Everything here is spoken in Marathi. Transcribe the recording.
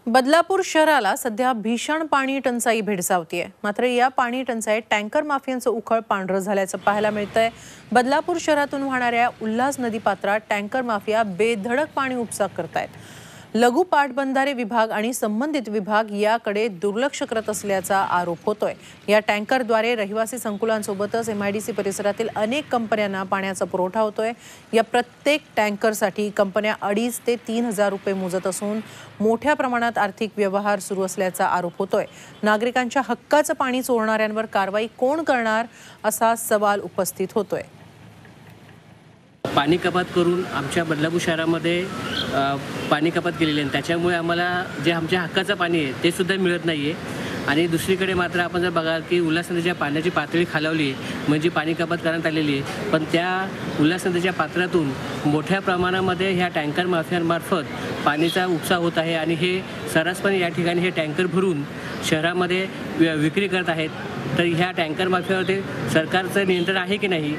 बदलापूर शहराला सध्या भीषण पाणी टंचाई भेडसावतीये। मात्र या पाणी टंचाईत टँकर माफियांचं उखळ पांढरं झाल्याचं पाहायला मिळतंय। बदलापूर शहरातून वाहणाऱ्या उल्हास नदी पात्रात टँकर माफिया बेधडक पाणी उपसा करतायत। लघु पाटबंधारे विभाग आणि संबंधित विभाग याकडे दुर्लक्ष करत असल्याचा आरोप होतोय। या टँकरद्वारे रहिवासी संकुलांसोबतच एमआयडीसी परिसरातील अनेक कंपन्यांना पाण्याचा पुरवठा होतोय। या प्रत्येक टँकरसाठी कंपन्या 2,500 ते 3,000 रुपये मोजत असून मोठ्या प्रमाणात आर्थिक व्यवहार सुरू असल्याचा आरोप होतोय। नागरिकांच्या हक्काचं पाणी चोरणाऱ्यांवर कारवाई कोण करणार असा सवाल उपस्थित होतोय। पाणी कपात करून आमच्या बदलापूर शहरामध्ये पाणी कपात केलेली आहे। त्याच्यामुळे आम्हाला जे आमच्या हक्काचं पाणी आहे ते सुद्धा मिळत नाही आहे। आणि दुसरीकडे मात्र आपण जर बघाल की उल्हास नदीच्या पाण्याची पातळी खालावली आहे, म्हणजे पाणी कपात करण्यात आलेली आहे। पण त्या उल्हास नदीच्या पात्रातून मोठ्या प्रमाणामध्ये ह्या टँकर माफियांमार्फत पाणीचा उपसा होत आहे आणि हे सर्रासपणे या ठिकाणी हे टँकर भरून शहरामध्ये विक्री करत आहेत। तर ह्या टँकर माफियावरती सरकारचं नियंत्रण आहे की नाही?